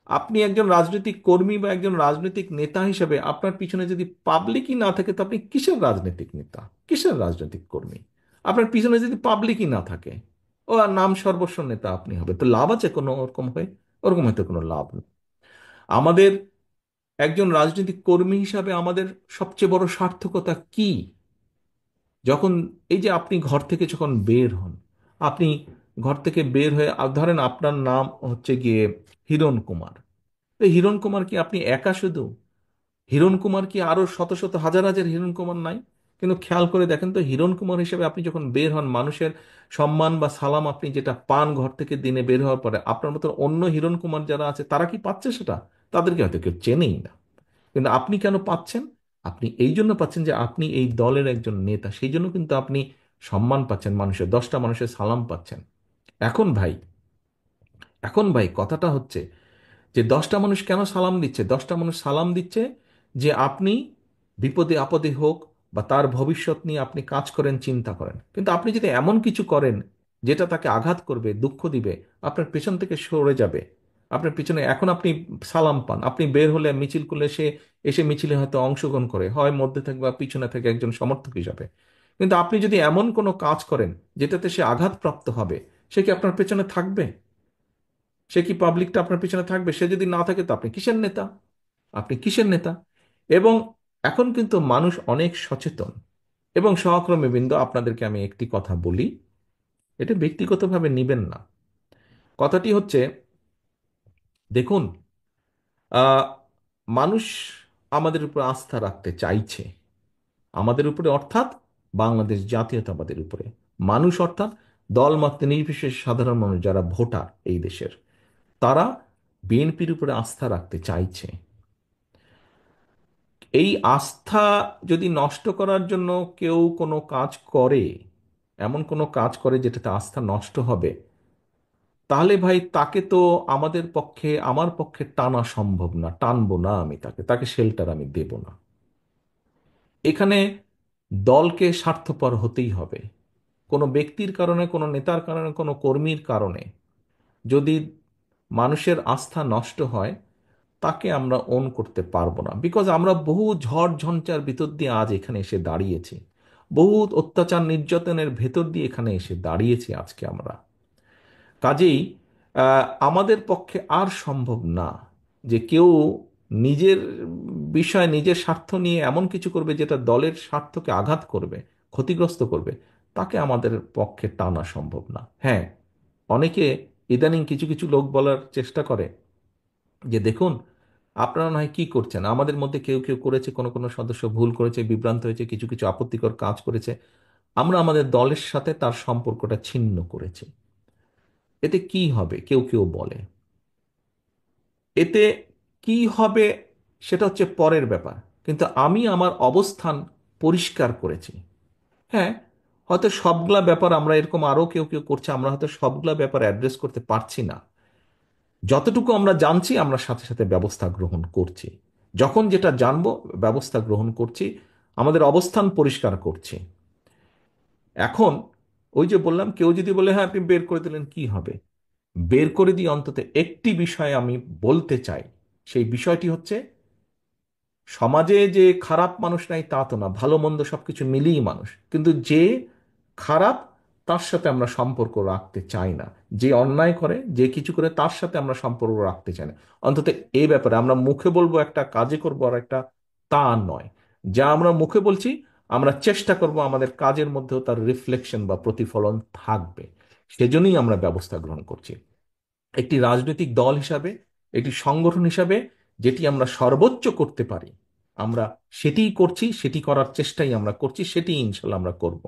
আপনি একজন রাজনৈতিক কর্মী বা একজন রাজনৈতিক নেতা হিসেবে আপনার পিছনে যদি পাবলিকই না থাকে, তো আপনি কিসের রাজনৈতিক নেতা, কিসের রাজনৈতিক কর্মী? আপনার পিছনে যদি পাবলিকই না থাকে, ও আর নাম সর্বস্ব নেতা আপনি হবে, তো লাভ আছে কোনো ওরকম হয়ে? ওরকম হয়তো কোনো লাভ নেই। আমাদের একজন রাজনৈতিক কর্মী হিসাবে আমাদের সবচেয়ে বড় সার্থকতা কি? যখন এই যে আপনি ঘর থেকে যখন বের হন, আপনি ঘর থেকে বের হয়ে ধরেন আপনার নাম হচ্ছে গিয়ে হিরণ কুমার। তো হিরণ কুমার কি আপনি একা শুধু? হিরণ কুমার কি আরো শত শত হাজার হাজার হিরণ কুমার নাই? কিন্তু খেয়াল করে দেখেন তো, হিরণ কুমার হিসেবে আপনি যখন বের হন, মানুষের সম্মান বা সালাম আপনি যেটা পান ঘর থেকে দিনে বের হওয়ার পরে, আপনার মতো অন্য হিরণ কুমার যারা আছে তারা কি পাচ্ছে সেটা? তাদেরকে হয়তো কেউ চেনেই না। কিন্তু আপনি কেন পাচ্ছেন? আপনি এই জন্য পাচ্ছেন যে আপনি এই দলের একজন নেতা, সেই জন্য কিন্তু আপনি সম্মান পাচ্ছেন, মানুষের 10টা মানুষের সালাম পাচ্ছেন। এখন ভাই, এখন ভাই কথাটা হচ্ছে যে 10টা মানুষ কেন সালাম দিচ্ছে? 10টা মানুষ সালাম দিচ্ছে যে আপনি বিপদে আপদে হোক বা তার ভবিষ্যৎ নিয়ে আপনি কাজ করেন, চিন্তা করেন। কিন্তু আপনি যদি এমন কিছু করেন যেটা তাকে আঘাত করবে, দুঃখ দিবে, আপনার পেছন থেকে সরে যাবে। আপনার পিছনে এখন আপনি সালাম পান, আপনি বের হলে মিছিল করলে সে এসে মিছিলে হয়তো অংশগ্রহণ করে, হয় মধ্যে থেকে বা পিছনে থেকে একজন সমর্থক হিসাবে। কিন্তু আপনি যদি এমন কোনো কাজ করেন যেটাতে সে আঘাতপ্রাপ্ত হবে, সে কি আপনার পেছনে থাকবে? সে কি পাবলিকটা আপনার পিছনে থাকবে? সে যদি না থাকে তো আপনি কিসের নেতা? আপনি কিসের নেতা? এবং এখন কিন্তু মানুষ অনেক সচেতন। এবং সহকর্মী বৃন্দ, আপনাদেরকে আমি একটি কথা বলি, এটা ব্যক্তিগতভাবে নিবেন না। কথাটি হচ্ছে, দেখুন, আহ, মানুষ আমাদের উপর আস্থা রাখতে চাইছে, আমাদের উপরে অর্থাৎ বাংলাদেশ জাতীয়তাবাদের উপরে। মানুষ অর্থাৎ দলমত নির্বিশেষে সাধারণ মানুষ যারা ভোটার এই দেশের, তারা বিএনপির উপরে আস্থা রাখতে চাইছে। এই আস্থা যদি নষ্ট করার জন্য কেউ কোনো কাজ করে, এমন কোনো কাজ করে যেটাতে আস্থা নষ্ট হবে, তাহলে ভাই তাকে তো আমাদের পক্ষে, আমার পক্ষে টানা সম্ভব না, টানবো না আমি তাকে, তাকে শেল্টার আমি দেব না। এখানে দলকে স্বার্থপর হতেই হবে। কোনো ব্যক্তির কারণে, কোনো নেতার কারণে, কোনো কর্মীর কারণে যদি মানুষের আস্থা নষ্ট হয়, তাকে আমরা ওন করতে পারবো না। বিকজ আমরা বহু ঝড় ঝঞ্ঝার ভিতর দিয়ে আজ এখানে এসে দাঁড়িয়েছি, বহু অত্যাচার নির্যাতনের ভেতর দিয়ে এখানে এসে দাঁড়িয়েছি আজকে আমরা। কাজেই আমাদের পক্ষে আর সম্ভব না যে কেউ নিজের বিষয়, নিজের স্বার্থ নিয়ে এমন কিছু করবে যেটা দলের স্বার্থকে আঘাত করবে, ক্ষতিগ্রস্ত করবে। তাকে আমাদের পক্ষে টানা সম্ভব না। হ্যাঁ, অনেকে ইদানিং কিছু কিছু লোক বলার চেষ্টা করে যে দেখুন, আপনারা নয় কি করছেন, আমাদের মধ্যে কেউ কেউ করেছে, কোনো কোনো সদস্য ভুল করেছে, বিভ্রান্ত হয়েছে, কিছু কিছু আপত্তিকর কাজ করেছে, আমরা আমাদের দলের সাথে তার সম্পর্কটা ছিন্ন করেছি। এতে কি হবে কেউ কেউ বলে। এতে কি হবে সেটা হচ্ছে পরের ব্যাপার। কিন্তু আমি আমার অবস্থান পরিষ্কার করেছি। হ্যাঁ, হয়তো সবগুলা ব্যাপার আমরা এরকম আরো কেউ কেউ করছে, আমরা হয়তো সবগুলা ব্যাপার অ্যাড্রেস করতে পারছি না। যতটুকু আমরা জানছি আমরা সাথে সাথে ব্যবস্থা গ্রহণ করছি। যখন যেটা জানবো ব্যবস্থা গ্রহণ করছি, আমাদের অবস্থান পরিষ্কার করছি। এখন ওই যে বললাম, কেউ যদি বলে হ্যাঁ আপনি বের করে দিলেন কি হবে, বের করে দিয়ে অন্তত একটি বিষয় আমি বলতে চাই। সেই বিষয়টি হচ্ছে, সমাজে যে খারাপ মানুষ নাই তা তো না, ভালো মন্দ সবকিছু মিলিয়ে মানুষ, কিন্তু যে খারাপ তার সাথে আমরা সম্পর্ক রাখতে চাই না। যে অন্যায় করে, যে কিছু করে, তার সাথে আমরা সম্পর্ক রাখতে চাই না। অন্তত এই ব্যাপারে আমরা মুখে বলবো একটা, কাজে করবো আর একটা, তা নয়। যা আমরা মুখে বলছি, আমরা চেষ্টা করব আমাদের কাজের মধ্যেও তার রিফ্লেকশন বা প্রতিফলন থাকবে। সেজন্যই আমরা ব্যবস্থা গ্রহণ করছি। একটি রাজনৈতিক দল হিসাবে, একটি সংগঠন হিসাবে, যেটি আমরা সর্বোচ্চ করতে পারি আমরা সেটিই করছি, সেটি করার চেষ্টাই আমরা করছি, সেটি ইনশাল্লাহ আমরা করব।